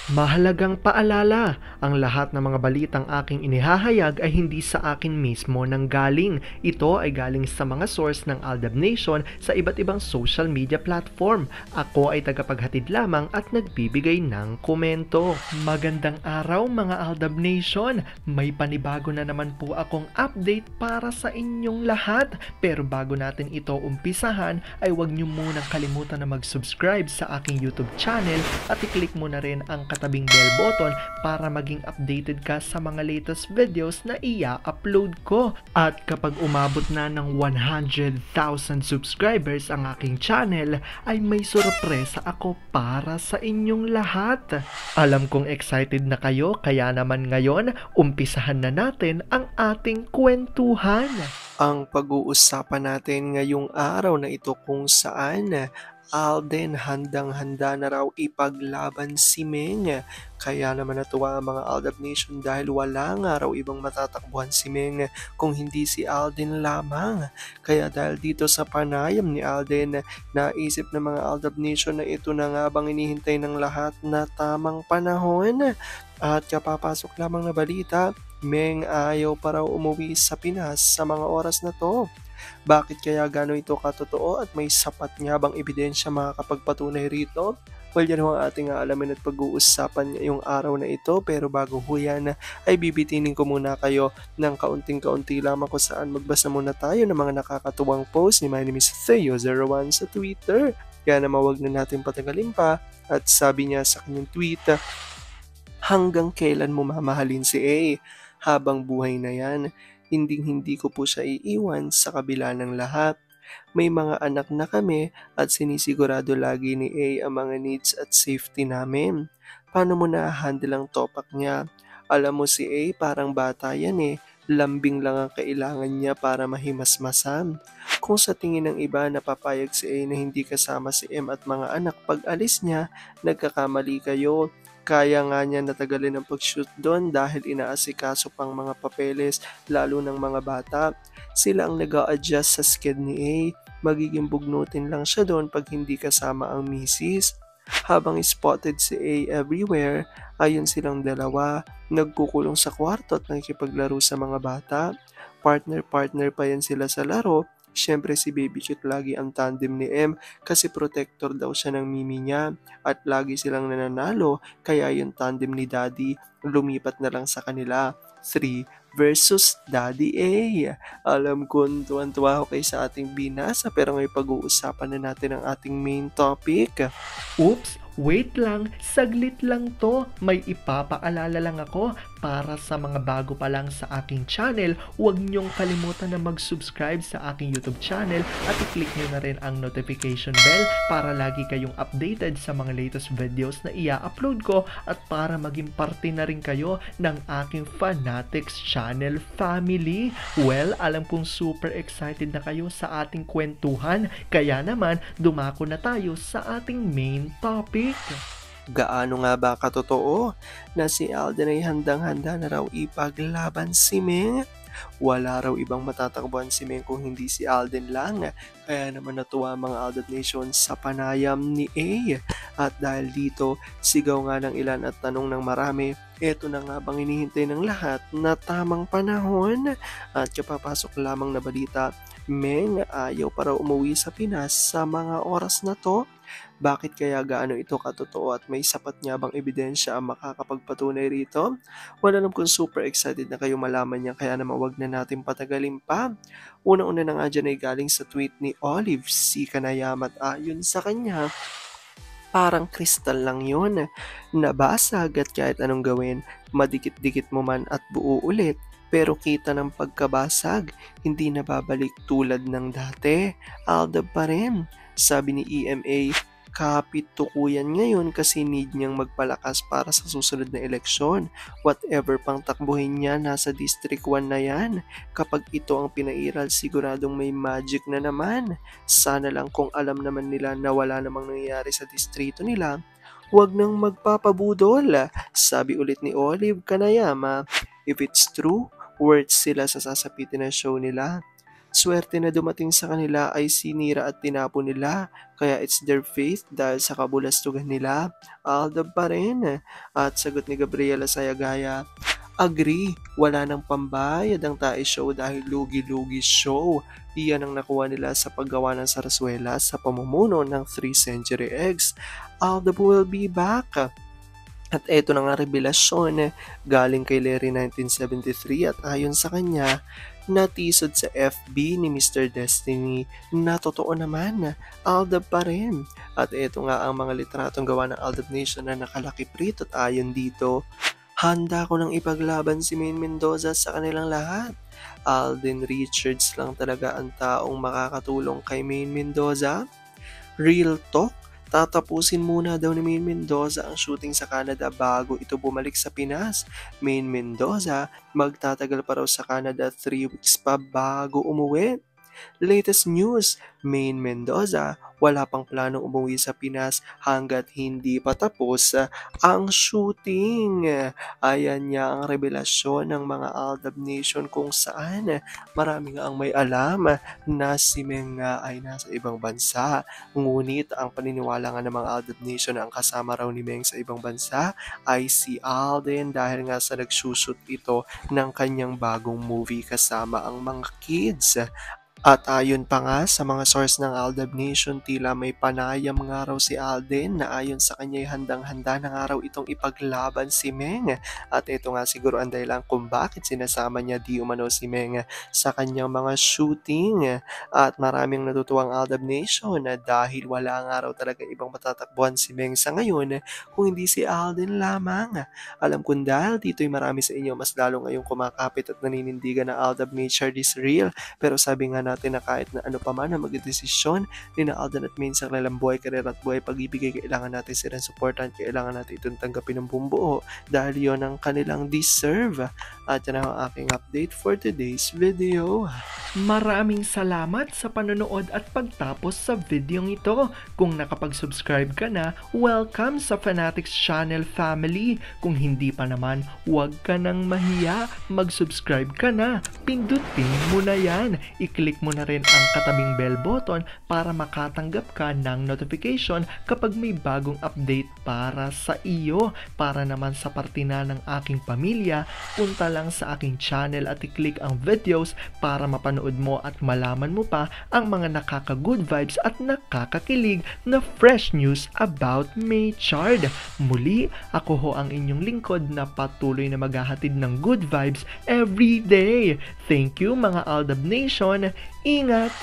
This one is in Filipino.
Mahalagang paalala, ang lahat ng mga balitang aking inihahayag ay hindi sa akin mismo nanggaling. Ito ay galing sa mga source ng Aldab Nation sa iba't ibang social media platform. Ako ay tagapaghatid lamang at nagbibigay ng komento. Magandang araw mga Aldab Nation! May panibago na naman po akong update para sa inyong lahat. Pero bago natin ito umpisahan ay huwag niyo munang kalimutan na mag-subscribe sa aking YouTube channel at i-click mo na rin ang katabing bell button para maging updated ka sa mga latest videos na i-upload ko. At kapag umabot na ng 100,000 subscribers ang aking channel, ay may sorpresa ako para sa inyong lahat. Alam kong excited na kayo, kaya naman ngayon, umpisahan na natin ang ating kwentuhan. Ang pag-uusapan natin ngayong araw na ito kung saan Alden handang-handa na raw ipaglaban si Meng. Kaya naman natuwa ang mga Aldab Nation dahil wala nga raw ibang matatakbuhan si Meng kung hindi si Alden lamang. Kaya dahil dito sa panayam ni Alden, naisip ng mga Aldab Nation na ito na nga bang inihintay ng lahat na tamang panahon. At kapapasok lamang na balita, Meng ayaw pa raw umuwi sa Pinas sa mga oras na to. Bakit kaya gano'n ito katotoo at may sapat nga bang ebidensya makakapagpatunay rito? Well, yan ho ang ating aalamin at pag-uusapan ngayong araw na ito, pero bago ho yan ay bibitinin ko muna kayo ng kaunting-kaunti lamang kung saan magbasa muna tayo ng mga nakakatuwang post ni My name is Theo01 sa Twitter. Kaya naman wag na natin patagalin pa at sabi niya sa kanyang tweet, hanggang kailan mo mamahalin si A? Habang buhay na yan, hindi ko po siya iiwan sa kabila ng lahat. May mga anak na kami at sinisigurado lagi ni A ang mga needs at safety namin. Paano mo na-handle ang topak niya? Alam mo si A parang bata yan eh. Lambing lang ang kailangan niya para mahimasmasan. Kung sa tingin ng iba napapayag si A na hindi kasama si M at mga anak pag alis niya, nagkakamali kayo. Kaya nga niya natagalin ang pag-shoot doon dahil inaasikaso pang mga papeles lalo ng mga bata. Sila ang nag-a-adjust sa sked ni A. Magiging bugnutin lang siya doon pag hindi kasama ang misis. Habang spotted si A everywhere, ayun silang dalawa, nagkukulong sa kwarto at nakikipaglaro sa mga bata. Partner-partner pa yan sila sa laro. Siyempre si Baby Cute lagi ang tandem ni M kasi protector daw siya ng mimi niya at lagi silang nananalo kaya yung tandem ni Daddy lumipat na lang sa kanila. 3 versus Daddy A. Alam ko tuwan-tuwa ako kay sa ating binasa pero ngayon pag-uusapan na natin ang ating main topic. Oops! Wait lang, saglit lang to. May ipapaalala lang ako para sa mga bago pa lang sa aking channel. Huwag niyong kalimutan na mag-subscribe sa aking YouTube channel at i-click niyo na rin ang notification bell para lagi kayong updated sa mga latest videos na i-upload ko at para maging parte na rin kayo ng aking Fanatics channel family. Well, alam kong super excited na kayo sa ating kwentuhan, kaya naman dumako na tayo sa ating main topic. Gaano nga ba katotoo na si Alden ay handang-handa na raw ipaglaban si Meng? Wala raw ibang matatakbuhan si Meng kung hindi si Alden lang. Kaya naman natuwa ang mga Aldab Nation sa panayam ni A. At dahil dito, sigaw nga ng ilan at tanong ng marami, eto na nga bang hinihintay ng lahat na tamang panahon? At kapapasok lamang na balita, Meng ayaw para umuwi sa Pinas sa mga oras na to. Bakit kaya gaano ito katotoo at may sapat nga bang ebidensya ang makakapagpatunay rito? Wala naman kung super excited na kayo malaman niya kaya naman wag na natin patagalin pa. Una-una na nga dyan ay galing sa tweet ni Olive C. Kanayama at ayon sa kanya, parang kristal lang yun. Nabasag at kahit anong gawin, madikit-dikit mo man at buo ulit. Pero kita ng pagkabasag, hindi nababalik tulad ng dati. Aldab pa rin. Sabi ni EMA, kapit tukuyan ngayon kasi need niyang magpalakas para sa susunod na eleksyon. Whatever pang takbuhin niya, nasa District 1 na yan. Kapag ito ang pinairal, siguradong may magic na naman. Sana lang kung alam naman nila na wala namang nangyayari sa distrito nila, huwag nang magpapabudol. Sabi ulit ni Olive Kanayama, if it's true, worth sila sa sasapitin na show nila. swerte na dumating sa kanila ay sinira at tinapon nila. Kaya it's their faith dahil sa kabulastugan nila. Aldab pa rin. At sagot ni Gabriela Sayagaya, agree, wala nang pambayad ang Tae Show dahil lugi-lugi show. Iyan ang nakuha nila sa paggawa ng sarsuela sa pamumuno ng 3 Century Eggs. Aldab will be back. At eto na nga revelasyon galing kay Larry 1973 at ayon sa kanya, natisod sa FB ni Mr. Destiny na totoo naman, Aldab pa rin. At eto nga ang mga litratong gawa ng Aldab Nation na nakalaki print at ayon dito, handa ko nang ipaglaban si Maine Mendoza sa kanilang lahat. Alden Richards lang talaga ang taong makakatulong kay Maine Mendoza. Real talk, tatapusin muna daw ni Maine Mendoza ang shooting sa Canada bago ito bumalik sa Pinas. Maine Mendoza, magtatagal pa raw sa Canada 3 weeks pa bago umuwi. Latest news, Maine Mendoza, wala pang planong umuwi sa Pinas hanggat hindi pa tapos ang shooting. Ayan niya ang revelasyon ng mga Aldab Nation kung saan marami nga ang may alam na si Meng nga ay nasa ibang bansa. Ngunit ang paniniwala nga ng mga Aldab Nation na ang kasama raw ni Meng sa ibang bansa ay si Alden dahil nga sa nagsushoot ito ng kanyang bagong movie kasama ang mga kids. At ayon pa nga sa mga source ng Aldab Nation, tila may panayam nga raw si Alden na ayon sa kanya ay handang-handa na nga raw itong ipaglaban si Meng. At ito nga siguro ang dahilan kung bakit sinasama niya di umano si Meng sa kanyang mga shooting. At maraming natutuwang Aldab Nation na dahil wala nga raw talaga ibang matatakbuhan si Meng sa ngayon kung hindi si Alden lamang. Alam kong dahil dito'y marami sa inyo mas lalo ngayong kumakapit at naninindigan na Aldab Nature is real. Pero sabi nga natin na kahit na ano pa man ang magdesisyon ni na Alden at Maine sa kanilang buhay, karera at buhay pag-ibig, kailangan natin silang supportan, kailangan natin itong tanggapin ng bumbuo dahil yon ang kanilang deserve. At yan ang aking update for today's video. Maraming salamat sa panonood at pagtapos sa videong ito. Kung nakapag-subscribe ka na, welcome sa Fanatics Channel family. Kung hindi pa naman, huwag ka nang mahiya. Mag-subscribe ka na. Pindutin mo na yan. I-click mo na rin ang katabing bell button para makatanggap ka ng notification kapag may bagong update para sa iyo. Para naman sa parte na ng aking pamilya, punta lang sa aking channel at i-click ang videos para mapanood mo at malaman mo pa ang mga nakaka-good vibes at nakakakilig na fresh news about Maychard. Muli, ako ho ang inyong lingkod na patuloy na maghahatid ng good vibes every day. Thank you mga Aldab Nation. Ingat!